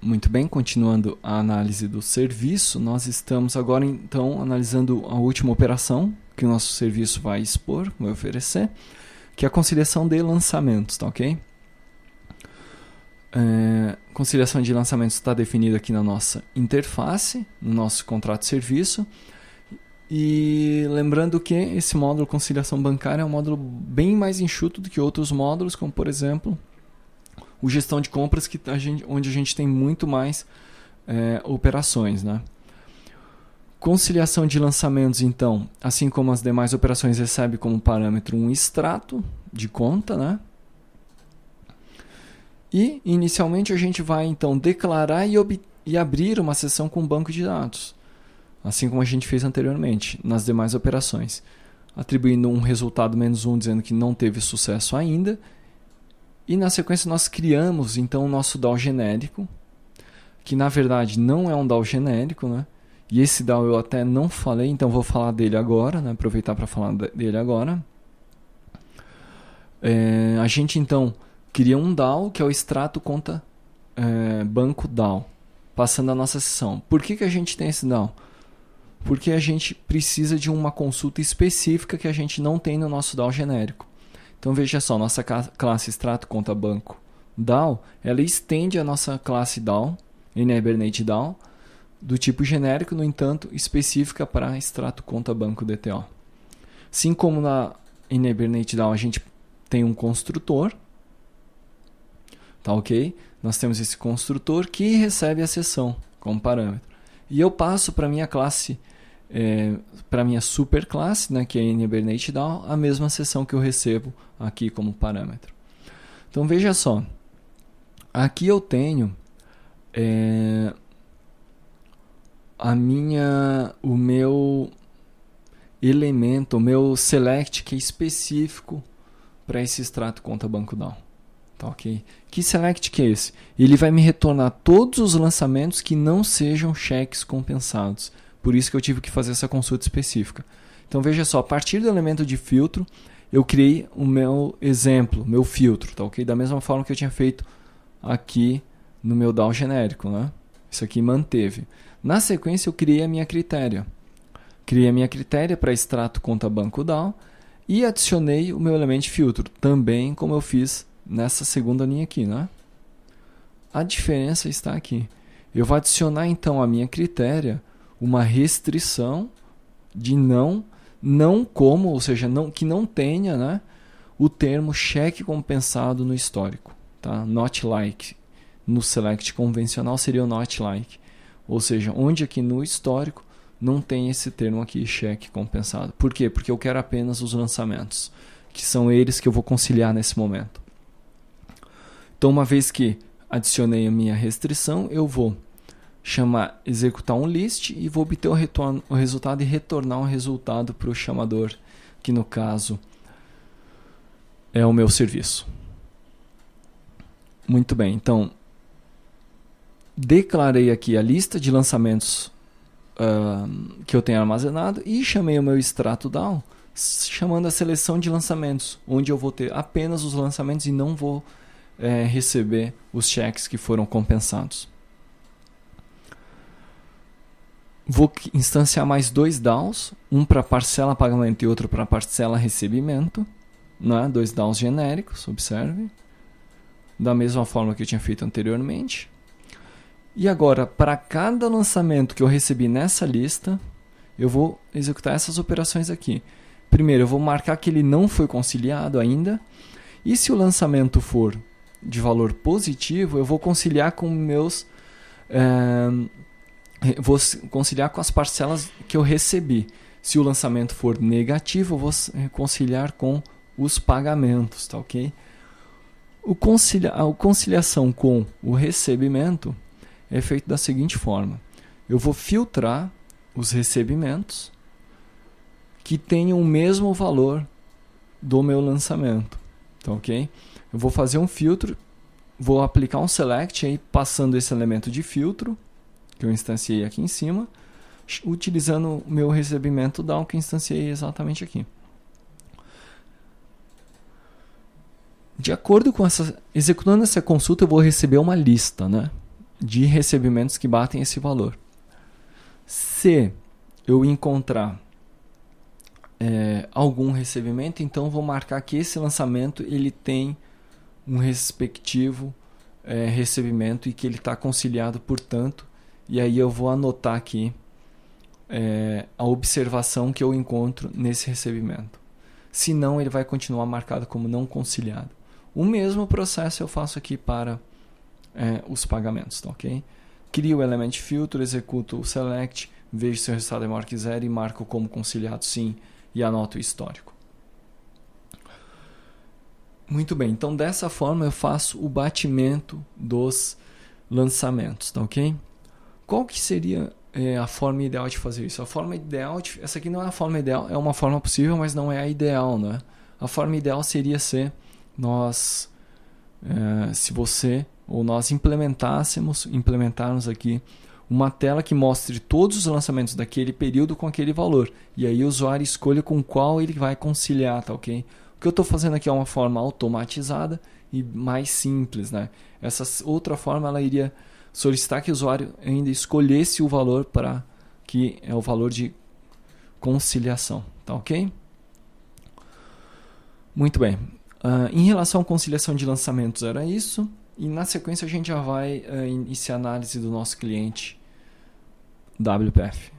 Muito bem, continuando a análise do serviço, nós estamos agora então analisando a última operação que o nosso serviço vai expor, vai oferecer, que é a conciliação de lançamentos, tá ok? Conciliação de lançamentos está definida aqui na nossa interface, no nosso contrato de serviço. E lembrando que esse módulo conciliação bancária é um módulo bem mais enxuto do que outros módulos, como por exemplo o gestão de compras, onde a gente tem muito mais operações, né? Conciliação de lançamentos, então, assim como as demais operações, recebe como parâmetro um extrato de conta, né? E inicialmente a gente vai então declarar e abrir uma sessão com banco de dados, assim como a gente fez anteriormente nas demais operações, atribuindo um resultado -1 dizendo que não teve sucesso ainda. E na sequência nós criamos então o nosso DAO genérico, que na verdade não é um DAO genérico, né? E esse DAO eu até não falei, então vou falar dele agora, né? Aproveitar para falar dele agora. A gente então cria um DAO que é o extrato conta banco DAO, passando a nossa sessão. Por que a gente tem esse DAO? Porque a gente precisa de uma consulta específica que a gente não tem no nosso DAO genérico. Então veja só, nossa classe extrato conta banco DAO, ela estende a nossa classe DAO, NHibernate DAO, do tipo genérico, no entanto, específica para extrato conta banco DTO. Assim como na NHibernate DAO a gente tem um construtor, tá ok? Nós temos esse construtor que recebe a sessão como parâmetro. E eu passo para a minha classe, para a minha superclasse, né, que é NHibernate DAO, a mesma sessão que eu recebo aqui como parâmetro. Então veja só, aqui eu tenho o meu elemento, o meu select que é específico para esse extrato conta banco DAO. Tá, ok? Que select que é esse? Ele vai me retornar todos os lançamentos que não sejam cheques compensados. Por isso que eu tive que fazer essa consulta específica. Então veja só, a partir do elemento de filtro, eu criei o meu exemplo, meu filtro, tá, ok? Da mesma forma que eu tinha feito aqui no meu DAO genérico, né? Isso aqui manteve. Na sequência eu criei a minha critéria. Criei a minha critéria para extrato conta banco DAO e adicionei o meu elemento de filtro, também como eu fiz nessa segunda linha aqui, né? A diferença está aqui. Eu vou adicionar então a minha critéria uma restrição de não como, ou seja, que não tenha, né, o termo cheque compensado no histórico, tá? Not like. No select convencional seria o not like. Ou seja, onde aqui no histórico não tem esse termo aqui, cheque compensado. Por quê? Porque eu quero apenas os lançamentos, que são eles que eu vou conciliar nesse momento. Então, uma vez que adicionei a minha restrição, eu vou executar um list e vou obter o resultado e retornar um resultado para o chamador, que no caso é o meu serviço. Muito bem, então declarei aqui a lista de lançamentos que eu tenho armazenado e chamei o meu extrato DAO, chamando a seleção de lançamentos, onde eu vou ter apenas os lançamentos e não vou receber os cheques que foram compensados. Vou instanciar mais 2 DAOs, um para parcela pagamento e outro para parcela recebimento, né? 2 DAOs genéricos, observe, da mesma forma que eu tinha feito anteriormente. E agora, para cada lançamento que eu recebi nessa lista, eu vou executar essas operações aqui. Primeiro, eu vou marcar que ele não foi conciliado ainda, e se o lançamento for de valor positivo, eu vou conciliar com meus... vou conciliar com as parcelas que eu recebi. Se o lançamento for negativo, eu vou conciliar com os pagamentos, tá ok? A conciliação com o recebimento é feito da seguinte forma. Eu vou filtrar os recebimentos que tenham o mesmo valor do meu lançamento, tá ok? Eu vou fazer um filtro, vou aplicar um select aí, passando esse elemento de filtro que eu instanciei aqui em cima, utilizando o meu recebimento DAO que eu instanciei exatamente aqui. De acordo com executando essa consulta, eu vou receber uma lista, né? de recebimentos que batem esse valor. Se eu encontrar algum recebimento, então vou marcar que esse lançamento ele tem um respectivo recebimento e que ele está conciliado, portanto, e aí eu vou anotar aqui a observação que eu encontro nesse recebimento. Se não, ele vai continuar marcado como não conciliado. O mesmo processo eu faço aqui para os pagamentos, tá, ok? Crio o element filter, executo o select, vejo se o resultado é maior que 0 e marco como conciliado sim e anoto o histórico. Muito bem, então dessa forma eu faço o batimento dos lançamentos, tá, ok? Qual que seria a forma ideal de fazer isso? A forma ideal, essa aqui não é a forma ideal, é uma forma possível, mas não é a ideal, né? A forma ideal seria se você ou nós implementarmos aqui uma tela que mostre todos os lançamentos daquele período com aquele valor. E aí o usuário escolha com qual ele vai conciliar, tá, ok? O que eu estou fazendo aqui é uma forma automatizada e mais simples, né? Essa outra forma ela iria solicitar que o usuário ainda escolhesse o valor para que é o valor de conciliação, tá, ok? Muito bem. Em relação à conciliação de lançamentos era isso. E na sequência a gente já vai iniciar a análise do nosso cliente WPF.